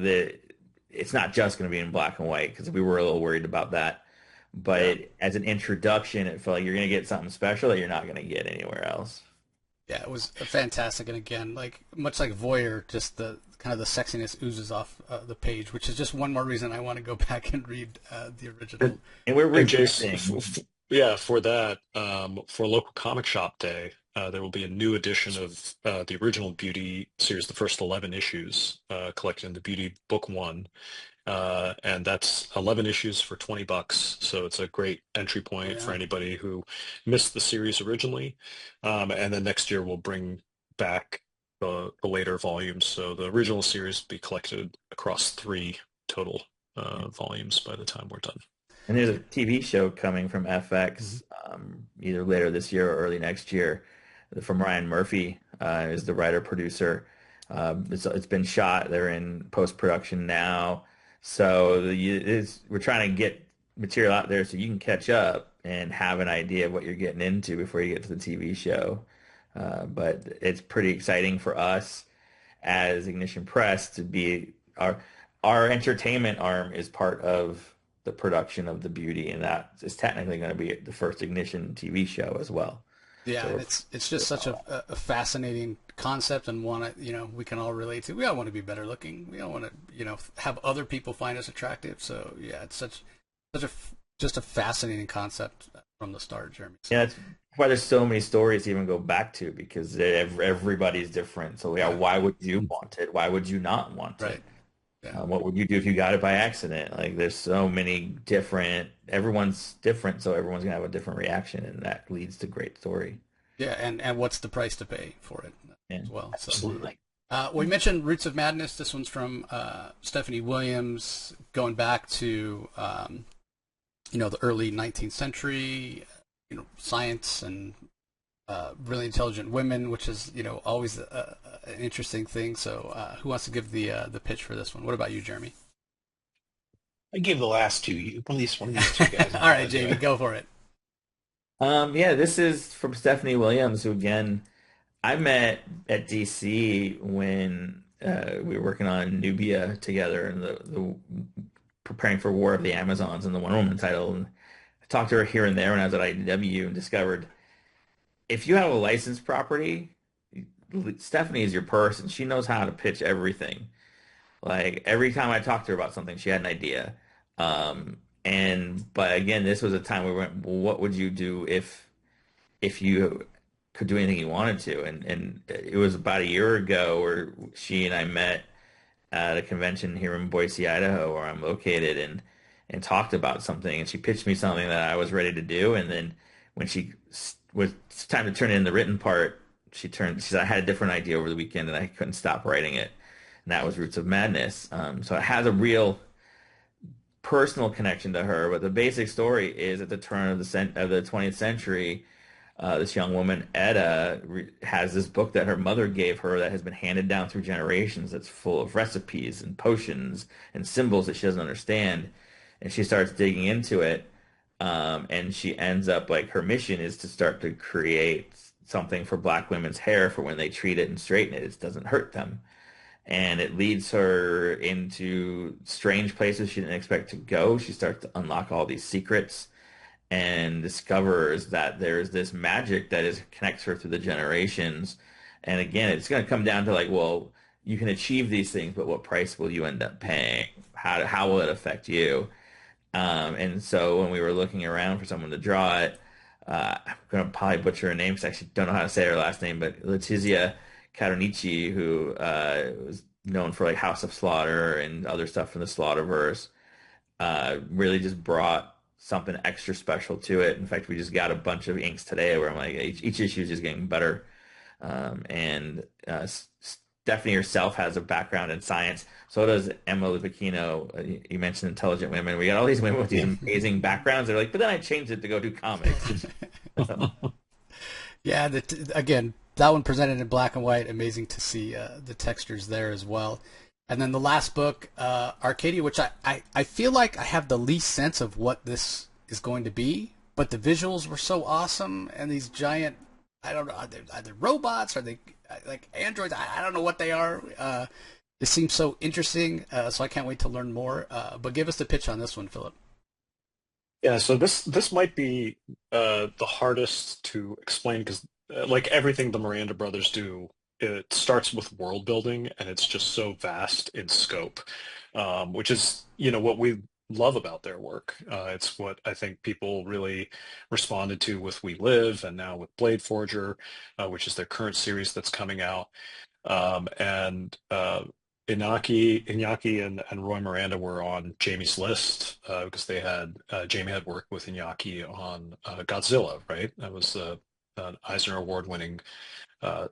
it's not just going to be in black and white because we were a little worried about that. Yeah. But as an introduction, it felt like you're going to get something special that you're not going to get anywhere else. Yeah, it was fantastic, and again, like much like Voyeur, just the kind of the sexiness oozes off the page, which is just one more reason I want to go back and read the original. And we're And Jace, reprinting. yeah, for that, for local comic shop day, there will be a new edition of the original Beauty series, the first 11 issues, collected in the Beauty Book One. And that's 11 issues for $20. So it's a great entry Oh point for yeah, anybody who missed the series originally. And then next year we'll bring back the later volumes. So the original series will be collected across 3 total volumes by the time we're done. And there's a TV show coming from hmm FX either later this year or early next year from Ryan Murphy is the writer producer. It's been shot. They're in post production now. So we're trying to get material out there so you can catch up and have an idea of what you're getting into before you get to the TV show. But it's pretty exciting for us as Ignition Press to be our entertainment arm is part of the production of the Beauty, and that is technically going to be the first Ignition TV show as well. yeah, So and it's just such a fascinating concept and one that we can all relate to. We all want to be better looking. We all want to have other people find us attractive. So yeah, it's such a just a fascinating concept from the start, Jeremy. yeah, So that's why there's so many stories to even go back to because everybody's different. So yeah, yeah, why would you want it? Why would you not want right, it? yeah. What would you do if you got it by accident? Like there's so many different, everyone's different, so everyone's gonna have a different reaction, and that leads to great story. Yeah, and what's the price to pay for it Yeah, as well? So Absolutely. we mentioned Roots of Madness. This one's from Stephanie Williams, going back to the early 19th century, science and really intelligent women, which is always an interesting thing. So who wants to give the pitch for this one? What about you, Jeremy? I gave the last two. One of these two guys All right, want to do Jamie, it. go for it. yeah, this is from Stephanie Williams, who again I met at DC when we were working on Nubia together and the preparing for War of the Amazons and the Wonder Woman title. And I talked to her here and there when I was at IDW and discovered if you have a licensed property, Stephanie is your person. She knows how to pitch everything. Like every time I talked to her about something, she had an idea. But again, this was a time where we went, well, what would you do if you could do anything you wanted to? And it was about a year ago where she and I met at a convention here in Boise, Idaho, where I'm located, and talked about something. And she pitched me something that I was ready to do. And then when was it's time to turn in the written part, she said I had a different idea over the weekend and I couldn't stop writing it. And that was Roots of Madness. So it has a real personal connection to her, but the basic story is at the turn of the 20th century, this young woman, Etta, has this book that her mother gave her that has been handed down through generations that's full of recipes and potions and symbols that she doesn't understand. And she starts digging into it. And she ends up like her mission is to start to create something for Black women's hair for when they treat it and straighten it. It doesn't hurt them. And it leads her into strange places she didn't expect to go. She starts to unlock all these secrets and discovers that there's this magic that is connects her through the generations. And again, it's going to come down to like, well, you can achieve these things, but what price will you end up paying? How will it affect you? And so when we were looking around for someone to draw it, I'm going to probably butcher her name because I actually don't know how to say her last name, but Letizia Caronici, who was known for like House of Slaughter and other stuff from the Slaughterverse, really just brought something extra special to it. In fact, we just got a bunch of inks today where I'm like, each issue is just getting better. And Stephanie herself has a background in science. So does Emma Lupacchino. You mentioned intelligent women. We got all these women with these amazing backgrounds. They're like, but then I changed it to go do comics. Yeah, again, that one presented in black and white. Amazing to see the textures there as well. And then the last book, Arcadia, which I feel like I have the least sense of what this is going to be, but the visuals were so awesome, and these giant, I don't know, are they robots? Are they like androids? I don't know what they are. It seems so interesting, so I can't wait to learn more. But give us the pitch on this one, Philip. Yeah, so this might be the hardest to explain because, like everything the Miranda brothers do, it starts with world building and it's just so vast in scope, which is, what we love about their work. It's what I think people really responded to with We Live and now with Blade Forger, which is their current series that's coming out. And Iñaki and Roy Miranda were on Jamie's list because Jamie had worked with Iñaki on Godzilla, right? That was an Eisner Award-winning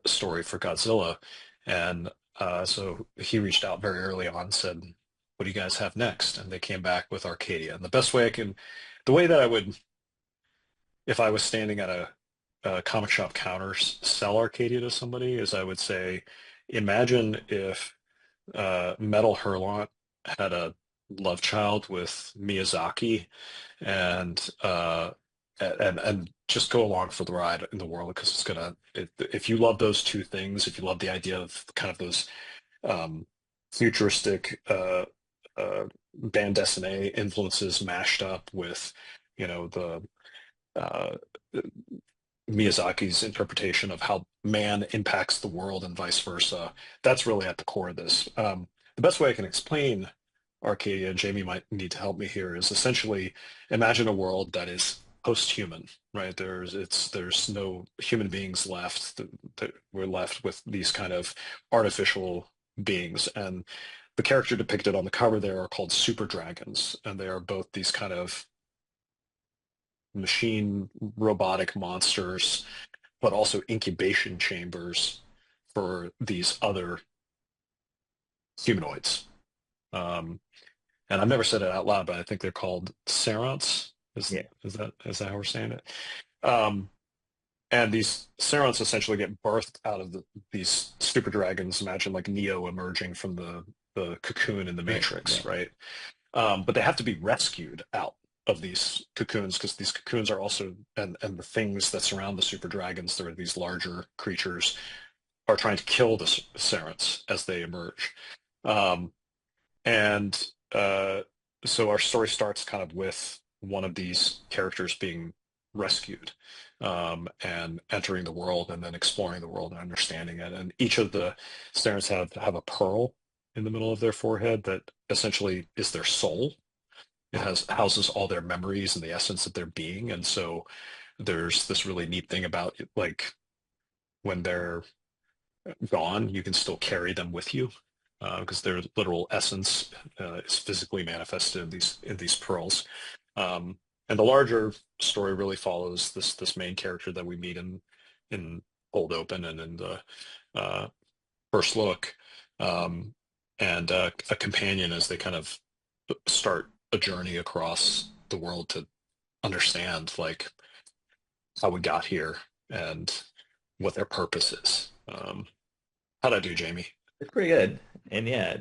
story for Godzilla, and so he reached out very early on and said, "What do you guys have next?" And they came back with Arcadia. And the way that I would, if I was standing at a comic shop counter, sell Arcadia to somebody, is I would say, imagine if Metal Hurlant had a love child with Miyazaki, and and just go along for the ride in the world because if you love those two things, if you love the idea of kind of those futuristic bande dessinée influences mashed up with the uh, Miyazaki's interpretation of how man impacts the world and vice versa. That's really at the core of this. The best way I can explain Arcadia, and Jamie might need to help me here, is essentially imagine a world that is post-human, right? There's no human beings left. We're left with these kind of artificial beings, and the character depicted on the cover there are called super dragons, and they are both these kind of machine robotic monsters, but also incubation chambers for these other humanoids. And I've never said it out loud, but I think they're called serants. Yeah. Is that how we're saying it? And these serants essentially get birthed out of these super dragons. Imagine like Neo emerging from the cocoon in the Matrix, right? But they have to be rescued out of these cocoons because these cocoons are also, and the things that surround the super dragons, there are these larger creatures, are trying to kill the serants as they emerge. And so our story starts kind of with one of these characters being rescued and entering the world and then exploring the world and understanding it. And each of the serants have a pearl in the middle of their forehead that essentially is their soul. It houses all their memories and the essence of their being. And so there's this really neat thing about it, like when they're gone, you can still carry them with you because their literal essence is physically manifested in these pearls. And the larger story really follows this main character that we meet in Hold Open and in the first look, and a companion as they kind of start a journey across the world to understand like how we got here and what their purpose is. How'd I do, Jamie? It's pretty good. And yeah,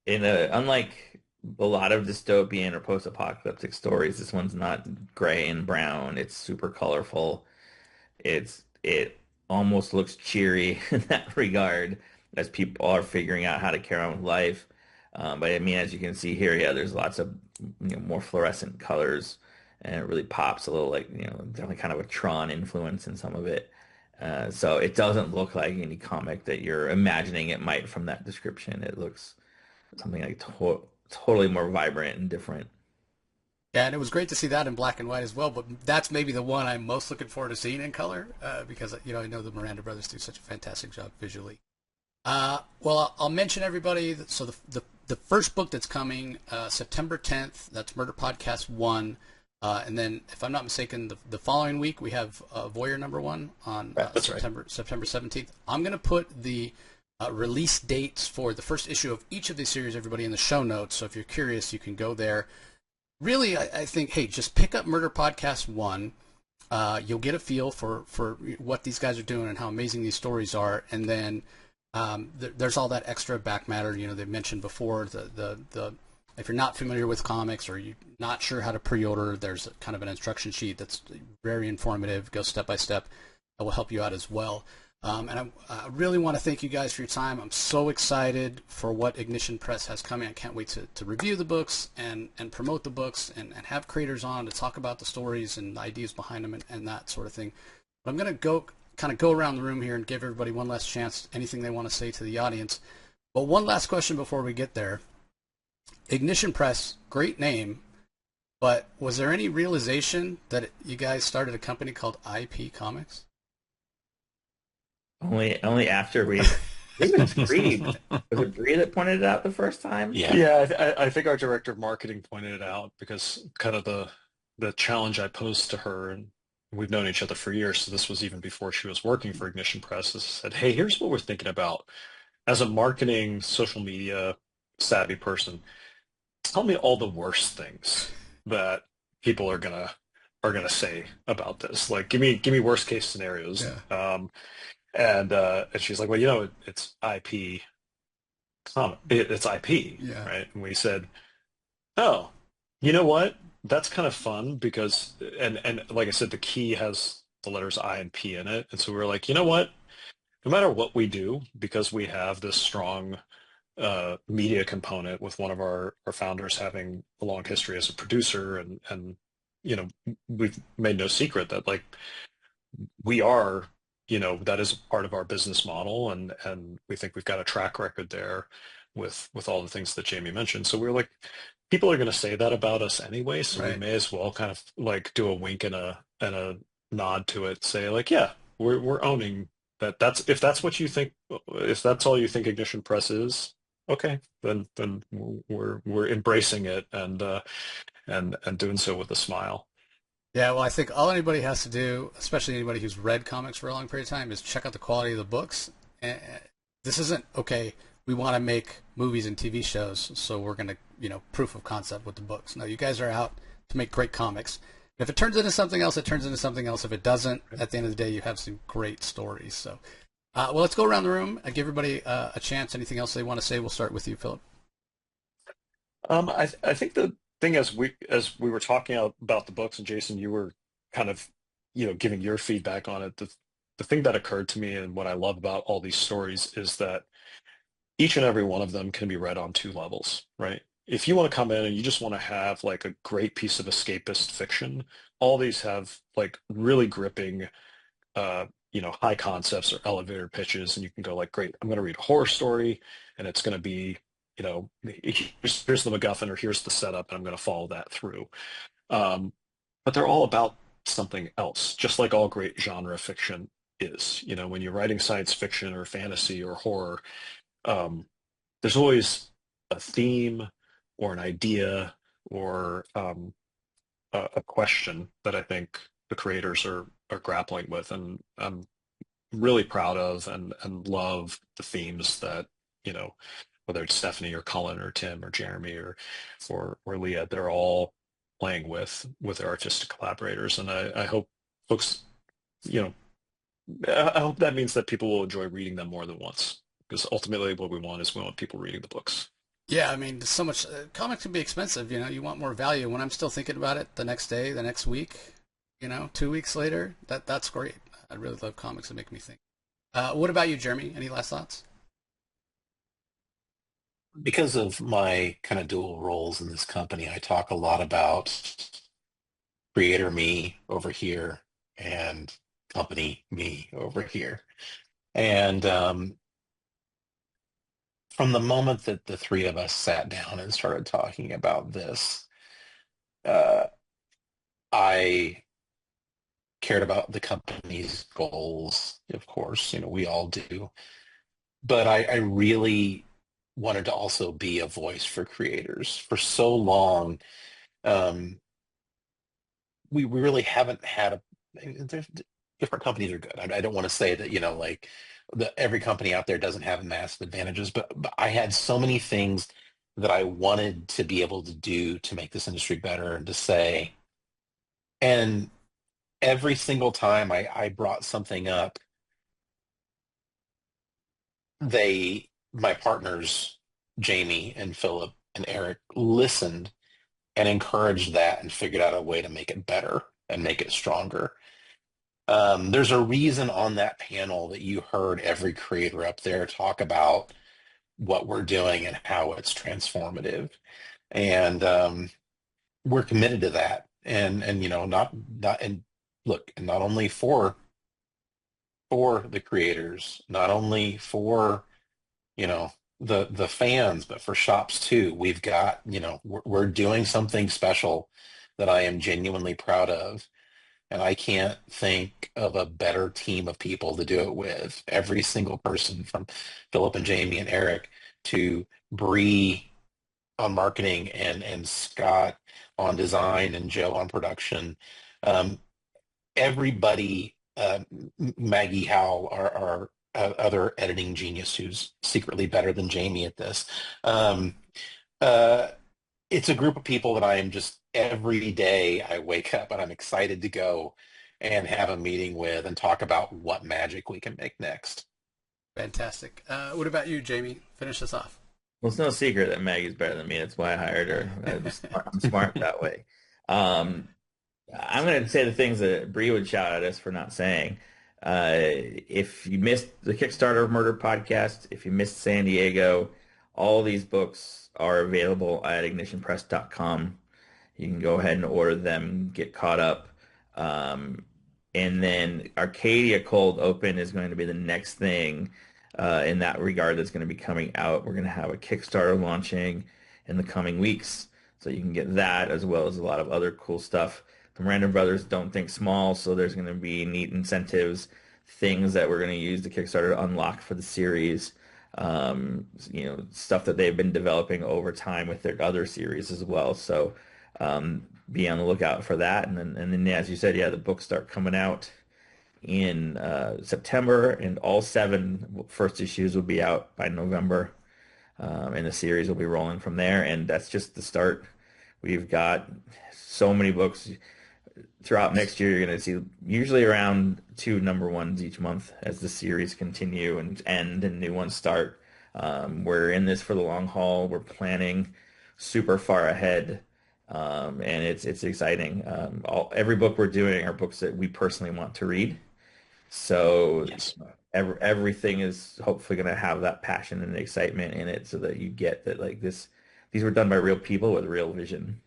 unlike a lot of dystopian or post-apocalyptic stories, this one's not gray and brown. It's super colorful. It almost looks cheery in that regard as people are figuring out how to carry on with life. But I mean, as you can see here, yeah, there's lots of more fluorescent colors, and it really pops a little like definitely kind of a Tron influence in some of it. So it doesn't look like any comic that you're imagining it might from that description. It looks something like totally more vibrant and different. Yeah, and it was great to see that in black and white as well. But that's maybe the one I'm most looking forward to seeing in color because I know the Miranda brothers do such a fantastic job visually. Well, I'll mention everybody. So the first book that's coming September 10th. That's Murder Podcast 1. And then, if I'm not mistaken, the following week we have Voyeur #1 on September 17th. I'm going to put the release dates for the first issue of each of these series, everybody, in the show notes. So if you're curious, you can go there. Really, I think, hey, just pick up Murder Podcast 1. You'll get a feel for what these guys are doing and how amazing these stories are. And then there's all that extra back matter, they mentioned before. The if you're not familiar with comics or you're not sure how to pre-order, there's kind of an instruction sheet that's very informative, goes step by step, that will help you out as well. And I really want to thank you guys for your time. I'm so excited for what Ignition Press has coming. I can't wait to review the books and promote the books and have creators on to talk about the stories and the ideas behind them and that sort of thing. But I'm going to go around the room here and give everybody one last chance, anything they want to say to the audience. But one last question before we get there. Ignition Press, great name, but was there any realization that you guys started a company called IP Comics? Only after we. I think it was Bree. Was it Bree that pointed it out the first time? Yeah. I think our director of marketing pointed it out because kind of the challenge I posed to her, and we've known each other for years, so this was even before she was working for Ignition Press. I said, hey, here's what we're thinking about. As a marketing, social media savvy person, tell me all the worst things that people are gonna say about this. Like, give me worst case scenarios. Yeah. And she's like, well, it's IP comic. It's IP, Yeah. right? And we said, oh, you know what? That's kind of fun because, and like I said, the key has the letters I and P in it, and so we were like, you know what? No matter what we do, because we have this strong media component with one of our founders having a long history as a producer, and we've made no secret that like we are, that is part of our business model, and we think we've got a track record there with all the things that Jamie mentioned. So we were like, people are going to say that about us anyway, so Right. we may as well kind of like do a wink and a nod to it, say like, yeah, we're owning that. If that's what you think, if that's all you think Ignition Press is, okay, then we're embracing it and doing so with a smile. Yeah, well, I think all anybody has to do, especially anybody who's read comics for a long period of time, is check out the quality of the books. And this isn't, okay, we want to make movies and TV shows, so we're going to, proof of concept with the books. No, you guys are out to make great comics. If it turns into something else, it turns into something else. If it doesn't, at the end of the day, you have some great stories. So, well, let's go around the room and give everybody a chance. Anything else they want to say? We'll start with you, Filip. I think the thing as we were talking about the books, and Jason, you were kind of giving your feedback on it. The thing that occurred to me and what I love about all these stories is that each and every one of them can be read on two levels, right? If you want to come in and you just want to have like a great piece of escapist fiction, all these have like really gripping high concepts or elevator pitches, and you can go like, great, I'm going to read a horror story, and it's going to be, here's the MacGuffin, or here's the setup, and I'm going to follow that through. But they're all about something else, just like all great genre fiction is. When you're writing science fiction or fantasy or horror, there's always a theme or an idea or a question that I think the creators are grappling with, and I'm really proud of and love the themes that whether it's Stephanie or Cullen or Tim or Jeremy or Leah, they're all playing with their artistic collaborators, and I hope folks I hope that means that people will enjoy reading them more than once. Because ultimately what we want is we want people reading the books. Yeah, I mean, so much comics can be expensive. You want more value. When I'm still thinking about it, the next day, the next week, 2 weeks later, that's great. I really love comics that make me think. What about you, Jeremy? Any last thoughts? Because of my kind of dual roles in this company, I talk a lot about creator me over here and company me over here. And from the moment that the three of us sat down and started talking about this, uh, I cared about the company's goals, of course, we all do. But I really wanted to also be a voice for creators. For so long, um, we really haven't had different companies are good. I don't want to say that, like every company out there doesn't have massive advantages, but I had so many things that I wanted to be able to do to make this industry better and to say, and every single time I brought something up, my partners, Jamie and Philip and Eric, listened and encouraged that and figured out a way to make it better and make it stronger. There's a reason on that panel that you heard every creator up there talk about what we're doing and how it's transformative. And we're committed to that. And not and look, not only for the creators, not only for, the fans, but for shops too. We've got, we're doing something special that I am genuinely proud of. And I can't think of a better team of people to do it with. Every single person from Philip and Jamie and Eric to Bree on marketing and Scott on design and Joe on production. Um, everybody, Maggie Howell, our other editing genius who's secretly better than Jamie at this. Um, uh, it's a group of people that I am just every day I wake up and I'm excited to go and have a meeting with and talk about what magic we can make next. Fantastic. What about you, Jamie? Finish us off. Well, it's no secret that Maggie's better than me. That's why I hired her. I'm smart that way. Um, I'm going to say the things that Bree would shout at us for not saying. If you missed the Kickstarter Murder podcast, if you missed San Diego, all these books are available at ignitionpress.com. You can go ahead and order them, get caught up. Um, and then Arcadia Cold Open is going to be the next thing in that regard that's going to be coming out. We're going to have a Kickstarter launching in the coming weeks. So you can get that as well as a lot of other cool stuff. The Miranda Brothers don't think small, so there's going to be neat incentives, things that we're going to use the Kickstarter to unlock for the series. Stuff that they've been developing over time with their other series as well. So be on the lookout for that. And then as you said, yeah, the books start coming out in September, and all 7 first issues will be out by November. And the series will be rolling from there. And that's just the start. We've got so many books. Throughout next year, you're going to see usually around 2 number ones each month as the series continue and end and new ones start. We're in this for the long haul. We're planning super far ahead, and it's exciting. Every book we're doing are books that we personally want to read. So Yes. everything is hopefully going to have that passion and excitement in it, so that you get that like this. These were done by real people with real vision.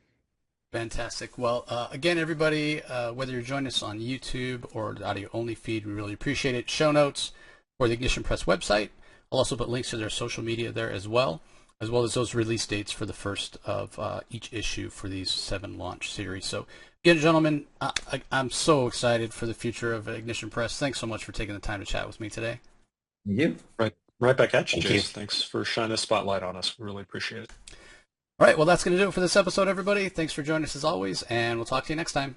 Fantastic. Well, again, everybody, whether you're joining us on YouTube or the audio-only feed, we really appreciate it. Show notes for the Ignition Press website. I'll also put links to their social media there as well as those release dates for the first of each issue for these 7 launch series. So, again, gentlemen, I'm so excited for the future of Ignition Press. Thanks so much for taking the time to chat with me today. You? Right back at you, Thank you. Jace. Thanks for shining a spotlight on us. We really appreciate it. All right, well, that's going to do it for this episode, everybody. Thanks for joining us as always, and we'll talk to you next time.